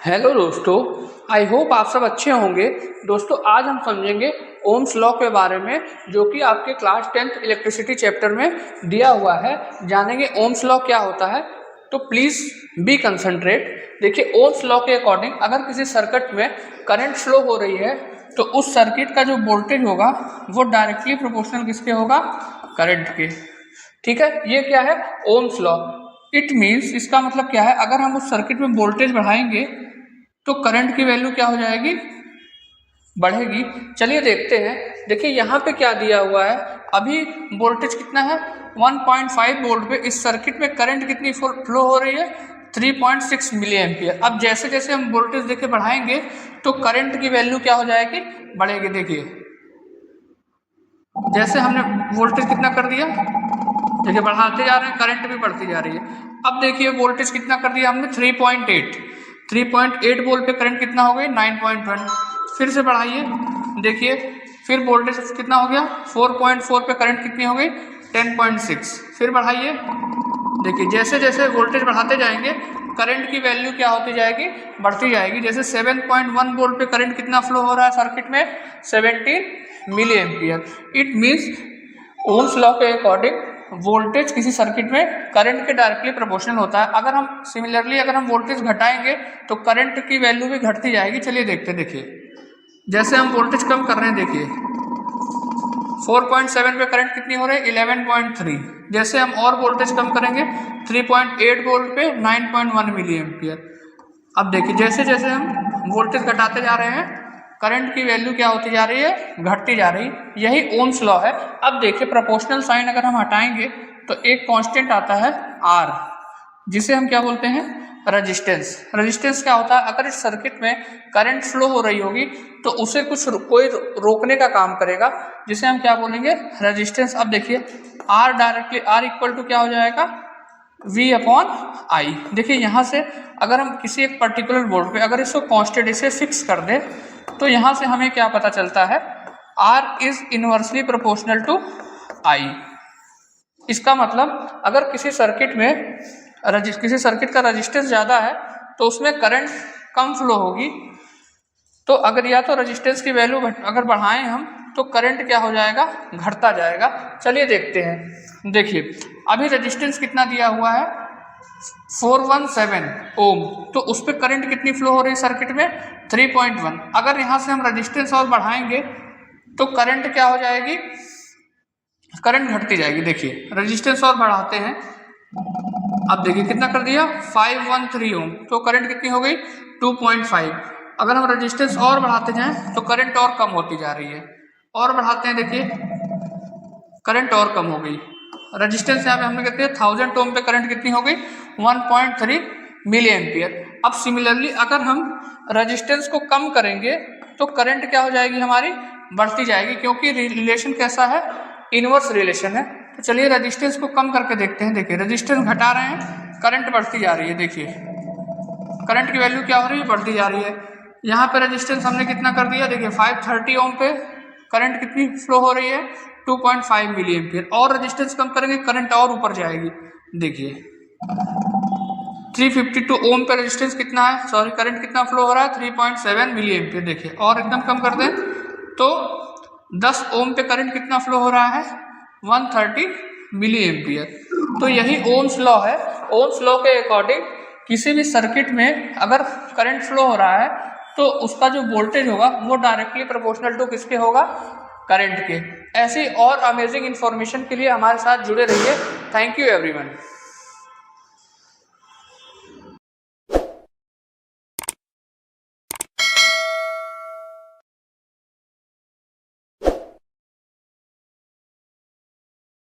Hello दोस्तों, I hope आप सब अच्छे होंगे। दोस्तों आज हम समझेंगे ओम्स लॉ के बारे में, जो कि आपके क्लास 10th इलेक्ट्रिसिटी चैप्टर में दिया हुआ है। जानेंगे ओम्स लॉ क्या होता है, तो प्लीज़ बी कंसंट्रेट। देखिए, ओम्स लॉ के अकॉर्डिंग अगर किसी सर्किट में करंट फ्लो हो रही है तो उस सर्किट का जो वोल्टेज होगा वो डायरेक्टली प्रोपोर्शनल किसके होगा, करंट के। ठीक है, ये क्या है, ओम्स लॉ। इट मीन्स, इसका मतलब क्या है, अगर हम उस सर्किट में वोल्टेज बढ़ाएंगे तो करंट की वैल्यू क्या हो जाएगी, बढ़ेगी। चलिए देखते हैं। देखिए यहाँ पे क्या दिया हुआ है, अभी वोल्टेज कितना है 1.5 वोल्ट पे इस सर्किट में करंट कितनी फ्लो हो रही है 3.6 मिली एम्पियर। अब जैसे जैसे हम वोल्टेज देखे बढ़ाएंगे तो करंट की वैल्यू क्या हो जाएगी, बढ़ेगी। देखिए जैसे हमने वोल्टेज कितना कर दिया, देखिए बढ़ाते जा रहे हैं, करंट भी बढ़ती जा रही है। अब देखिए वोल्टेज कितना कर दिया हमने 3.8 वोल्ट पे करंट कितना हो गया 9.1। फिर से बढ़ाइए, देखिए फिर वोल्टेज कितना हो गया 4.4 पे करंट कितनी हो गई 10.6। फिर बढ़ाइए, देखिए जैसे जैसे वोल्टेज बढ़ाते जाएंगे करंट की वैल्यू क्या होती जाएगी, बढ़ती जाएगी। जैसे 7.1 वोल्ट पे करंट कितना फ्लो हो रहा है सर्किट में 17 milli ampere. It means Ohm's law के अकॉर्डिंग वोल्टेज किसी सर्किट में करंट के डायरेक्टली प्रोपोर्शनल होता है। अगर हम सिमिलरली अगर हम वोल्टेज घटाएंगे तो करंट की वैल्यू भी घटती जाएगी। चलिए देखते हैं। देखिए जैसे हम वोल्टेज कम कर रहे हैं, देखिए 4.7 पे करंट कितनी हो रही है 11.3। जैसे हम और वोल्टेज कम करेंगे 3.8 वोल्ट पे 9.1 मिली एम्पियर। अब देखिए जैसे जैसे हम वोल्टेज घटाते जा रहे हैं करंट की वैल्यू क्या होती जा रही है, घटती जा रही। यही ओम्स लॉ है। अब देखिए प्रोपोर्शनल साइन अगर हम हटाएंगे तो एक कांस्टेंट आता है आर, जिसे हम क्या बोलते हैं, रेजिस्टेंस। रेजिस्टेंस क्या होता है, अगर इस सर्किट में करंट फ्लो हो रही होगी तो उसे कोई रोकने का काम करेगा, जिसे हम क्या बोलेंगे, रेजिस्टेंस। अब देखिए R directly R equal to क्या हो जाएगा V अपॉन आई। देखिए यहाँ से अगर हम किसी एक पर्टिकुलर वोल्ट पे अगर इसको कांस्टेंट इसे फिक्स कर दे तो यहाँ से हमें क्या पता चलता है, R is inversely proportional to I। इसका मतलब अगर किसी सर्किट में किसी सर्किट का रेजिस्टेंस ज़्यादा है तो उसमें करंट कम फ्लो होगी। तो अगर या तो रेजिस्टेंस की वैल्यू अगर बढ़ाएं हम तो करंट क्या हो जाएगा, घटता जाएगा। चलिए देखते हैं। देखिए अभी रेजिस्टेंस कितना दिया हुआ है 417 ओम, तो उस पर करंट कितनी फ्लो हो रही है सर्किट में 3.1। अगर यहाँ से हम रेजिस्टेंस और बढ़ाएंगे तो करंट क्या हो जाएगी, करंट घटती जाएगी। देखिए रेजिस्टेंस और बढ़ाते हैं, अब देखिए कितना कर दिया 513 ओम, तो करंट कितनी हो गई 2.5। अगर हम रेजिस्टेंस और बढ़ाते जाएं तो करंट और कम होती जा रही है। और बढ़ाते हैं, देखिए करंट और कम हो गई। रेजिस्टेंस यहाँ पे हमने कहते हैं 1000 ओम पे करंट कितनी हो गई 1.3 मिली एम्पियर। अब सिमिलरली अगर हम रेजिस्टेंस को कम करेंगे तो करंट क्या हो जाएगी, हमारी बढ़ती जाएगी, क्योंकि रिलेशन कैसा है, इनवर्स रिलेशन है। तो चलिए रेजिस्टेंस को कम करके देखते हैं। देखिए रेजिस्टेंस घटा रहे हैं, करंट बढ़ती जा रही है। देखिए करंट की वैल्यू क्या हो रही है, बढ़ती जा रही है। यहाँ पे रेजिस्टेंस हमने कितना कर दिया, देखिए 530 ओम पे करंट कितनी फ्लो हो रही है 2.5 मिली एम्पियर। और रेजिस्टेंस कम करेंगे करंट और ऊपर जाएगी। देखिए 352 ओम पे रेजिस्टेंस कितना है, सॉरी करंट कितना फ्लो हो रहा है 3.7 मिली एम्पियर। देखिए और एकदम कम कर दें तो 10 ओम पे करंट कितना फ्लो हो रहा है 130 मिली एम्पियर। तो यही ओम्स लॉ है। ओम्स लॉ के अकॉर्डिंग किसी भी सर्किट में अगर करंट फ्लो हो रहा है तो उसका जो वोल्टेज होगा वो डायरेक्टली प्रोपोर्शनल टू किसके होगा, करंट के। ऐसी और अमेजिंग इन्फॉर्मेशन के लिए हमारे साथ जुड़े रहिए। Thank you everyone.